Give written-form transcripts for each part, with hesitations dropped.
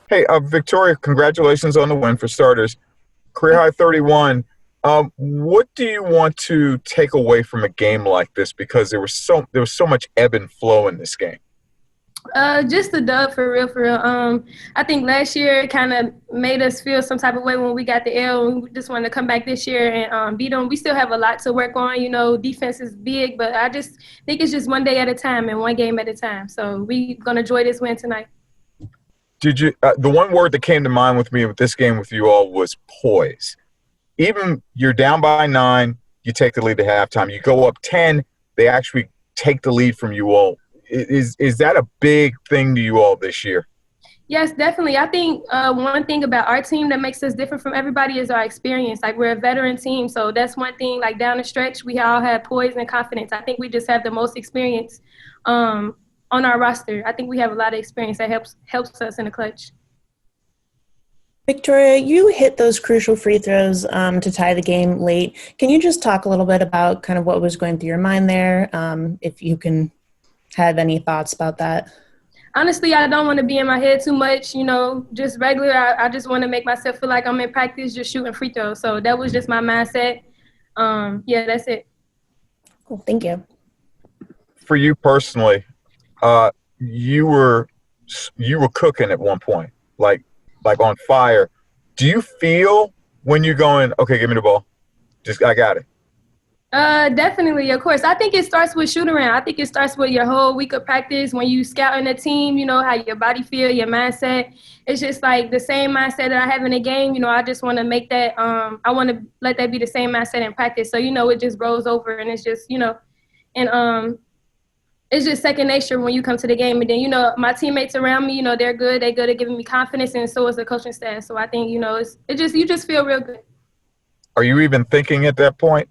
Hey, Victoria, congratulations on the win for starters. Career high 31. What do you want to take away from a game like this? Because there was so much ebb and flow in this game. Just the dub for real, for real. I think last year kind of made us feel some type of way when we got the L, and we just wanted to come back this year and beat them. We still have a lot to work on. You know, defense is big, but I just think it's just one day at a time and one game at a time. So we're gonna enjoy this win tonight. Did you? The one word that came to mind with me with this game with you all was poise. Even you're down by 9, you take the lead at halftime. You go up 10, they actually take the lead from you all. Is that a big thing to you all this year? Yes, definitely. I think one thing about our team that makes us different from everybody is our experience. Like, we're a veteran team, so that's one thing. Like, down the stretch, we all have poise and confidence. I think we just have the most experience on our roster. I think we have a lot of experience that helps us in the clutch. Victoria, you hit those crucial free throws to tie the game late. Can you just talk a little bit about kind of what was going through your mind there, if you can have any thoughts about that? Honestly, I don't want to be in my head too much, just regular. I just want to make myself feel like I'm in practice just shooting free throws. So that was just my mindset. Yeah, that's it. Cool, thank you. For you personally, you were cooking at one point, like on fire. Do you feel when you're going, okay, give me the ball, I got it? Definitely, of course. I think it starts with shoot around. I think it starts with your whole week of practice when you scouting a team, how your body feel, your mindset. It's just like the same mindset that I have in a game. I just want to make that, I want to let that be the same mindset in practice. So, it just rolls over and it's just, and it's just second nature when you come to the game. And then, my teammates around me, they're good. They're good at giving me confidence, and so is the coaching staff. So I think, you just feel real good. Are you even thinking at that point?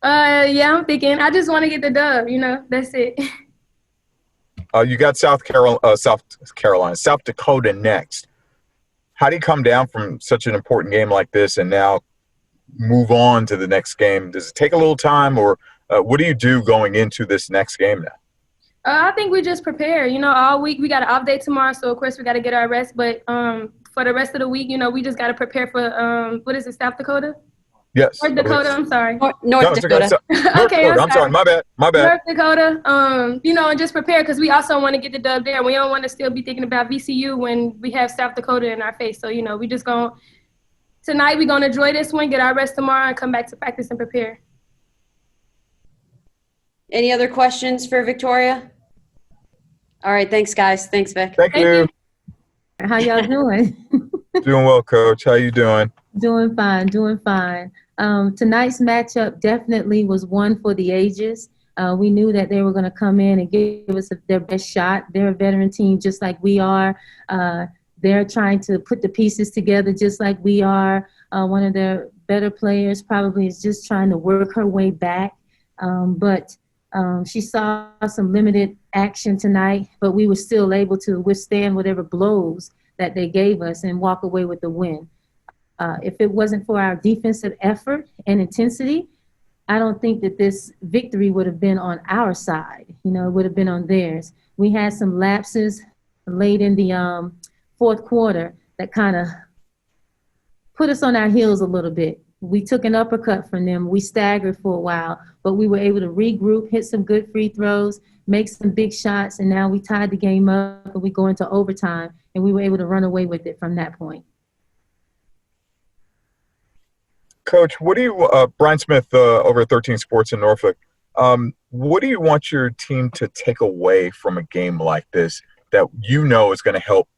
Yeah, I'm thinking. I just want to get the dub. That's it. You got South Dakota next. How do you come down from such an important game like this and now move on to the next game? Does it take a little time, or what do you do going into this next game now? I think we just prepare. All week we got an off day tomorrow, so of course we got to get our rest. But for the rest of the week, we just got to prepare for what is it, South Dakota? Yes. North Dakota, I'm sorry. North Dakota. Okay, I'm sorry. My bad. North Dakota, and just prepare because we also want to get the dub there. We don't want to still be thinking about VCU when we have South Dakota in our face. So, we just tonight we're going to enjoy this one, get our rest tomorrow, and come back to practice and prepare. Any other questions for Victoria? All right, thanks, guys. Thanks, Vic. Thank you. How y'all doing? Doing well, Coach. How you doing? Doing fine. Tonight's matchup definitely was one for the ages. We knew that they were going to come in and give us their best shot. They're a veteran team just like we are. They're trying to put the pieces together just like we are. One of their better players probably is just trying to work her way back. But she saw some limited action tonight, but we were still able to withstand whatever blows that they gave us and walk away with the win. If it wasn't for our defensive effort and intensity, I don't think that this victory would have been on our side. It would have been on theirs. We had some lapses late in the fourth quarter that kind of put us on our heels a little bit. We took an uppercut from them. We staggered for a while, but we were able to regroup, hit some good free throws, make some big shots, and now we tied the game up and we go into overtime, and we were able to run away with it from that point. Coach, what do you, Brian Smith over at 13 Sports in Norfolk, what do you want your team to take away from a game like this that is going to help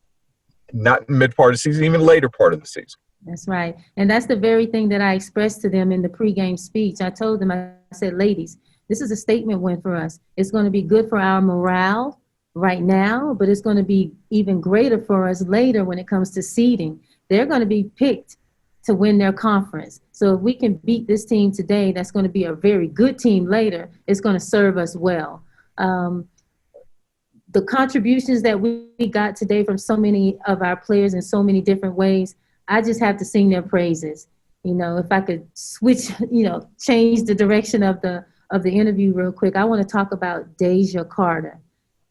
not mid part of the season, even later part of the season? That's right. And that's the very thing that I expressed to them in the pregame speech. I told them, I said, ladies, this is a statement win for us. It's going to be good for our morale right now, but it's going to be even greater for us later when it comes to seeding. They're going to be picked to win their conference. So if we can beat this team today, that's going to be a very good team later. It's going to serve us well. The contributions that we got today from so many of our players in so many different ways, I just have to sing their praises. If I could switch, change the direction of the interview real quick, I want to talk about Deja Carter.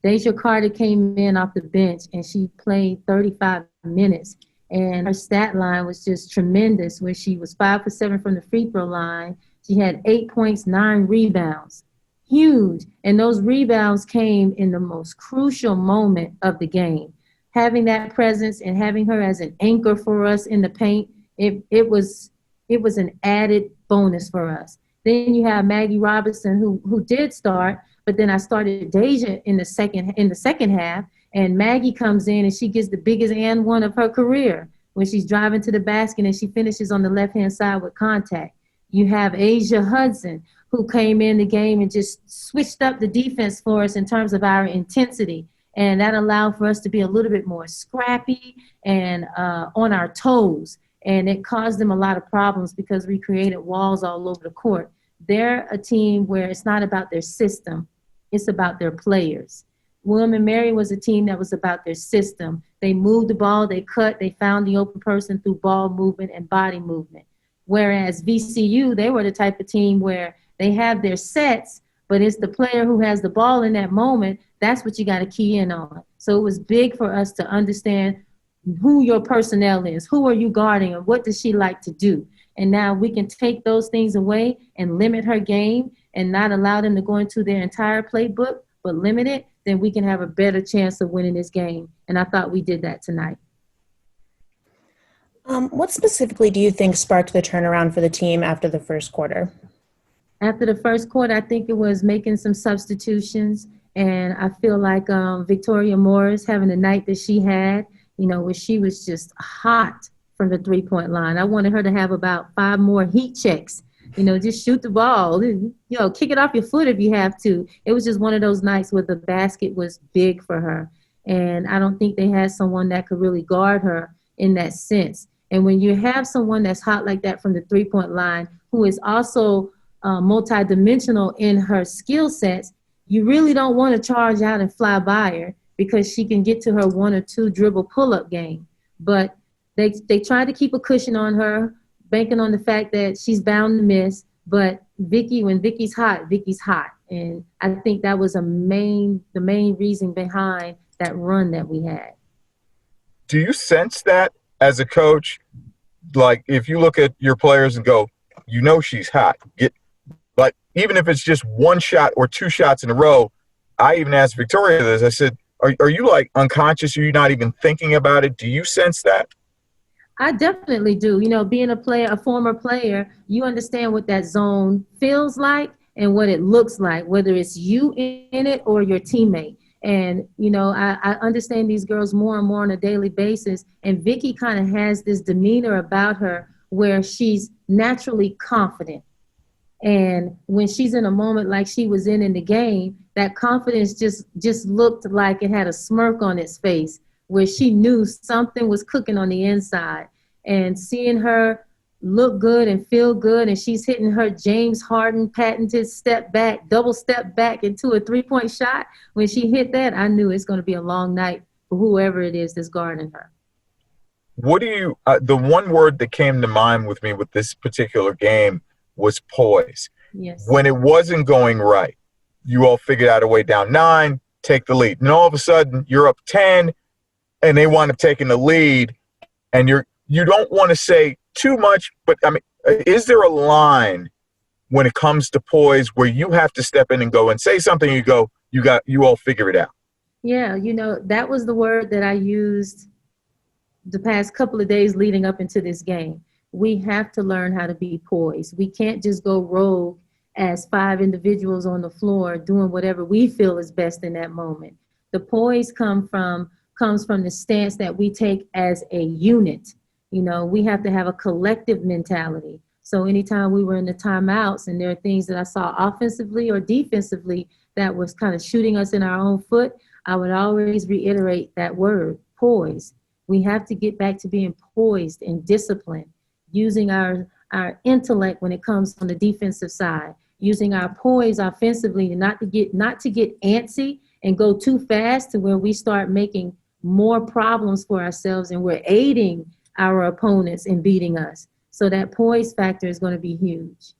Deja Carter came in off the bench and she played 35 minutes. And her stat line was just tremendous, where she was 5 for 7 from the free throw line. She had 8 points, 9 rebounds. Huge. And those rebounds came in the most crucial moment of the game. Having that presence and having her as an anchor for us in the paint, it was an added bonus for us. Then you have Maggie Robinson, who did start, but then I started Deja in the second half, and Maggie comes in and she gets the biggest and one of her career when she's driving to the basket and she finishes on the left-hand side with contact. You have Asia Hudson, who came in the game and just switched up the defense for us in terms of our intensity. And that allowed for us to be a little bit more scrappy and on our toes. And it caused them a lot of problems because we created walls all over the court. They're a team where it's not about their system, it's about their players. William and Mary was a team that was about their system. They moved the ball, they cut, they found the open person through ball movement and body movement. Whereas VCU, they were the type of team where they have their sets, but it's the player who has the ball in that moment. That's what you got to key in on. So it was big for us to understand who your personnel is, who are you guarding, and what does she like to do. And now we can take those things away and limit her game and not allow them to go into their entire playbook, but limit it, then we can have a better chance of winning this game. And I thought we did that tonight. What specifically do you think sparked the turnaround for the team after the first quarter? After the first quarter, I think it was making some substitutions. And I feel like Victoria Morris having the night that she had, you know, where she was just hot from the three-point line. I wanted her to have about 5 more heat checks. You know, just shoot the ball, you know, kick it off your foot if you have to. It was just one of those nights where the basket was big for her. And I don't think they had someone that could really guard her in that sense. And when you have someone that's hot like that from the three-point line, who is also multidimensional in her skill sets, you really don't want to charge out and fly by her because she can get to her 1 or 2 dribble pull-up game. But they tried to keep a cushion on her, banking on the fact that she's bound to miss. But Vicky, when Vicky's hot, Vicky's hot. And I think that was the main reason behind that run that we had. Do you sense that as a coach? Like, if you look at your players and go, you know she's hot. Like, even if it's just 1 shot or 2 shots in a row, I even asked Victoria this. I said, are you like unconscious? Are you not even thinking about it? Do you sense that? I definitely do. You know, being a former player, you understand what that zone feels like and what it looks like, whether it's you in it or your teammate. And, you know, I understand these girls more and more on a daily basis. And Vicky kind of has this demeanor about her where she's naturally confident. And when she's in a moment like she was in the game, that confidence just looked like it had a smirk on its face, where she knew something was cooking on the inside. And seeing her look good and feel good, and she's hitting her James Harden patented double step back into a 3-point shot. When she hit that, I knew it's going to be a long night for whoever it is that's guarding her. What do you the one word that came to mind with me with this particular game was poise. Yes. When it wasn't going right, you all figured out a way down 9, take the lead. And all of a sudden, you're up 10, and they wind up taking the lead, and you don't want to say too much, but I mean, is there a line when it comes to poise where you have to step in and go and say something? You all figure it out. Yeah, you know, that was the word that I used the past couple of days leading up into this game. We have to learn how to be poised. We can't just go rogue as 5 individuals on the floor doing whatever we feel is best in that moment. The poise comes from the stance that we take as a unit. You know, we have to have a collective mentality. So anytime we were in the timeouts and there are things that I saw offensively or defensively that was kind of shooting us in our own foot, I would always reiterate that word, poise. We have to get back to being poised and disciplined, using our intellect when it comes on the defensive side, using our poise offensively and not to get antsy and go too fast to where we start making more problems for ourselves and we're aiding our opponents in beating us. So that poise factor is going to be huge.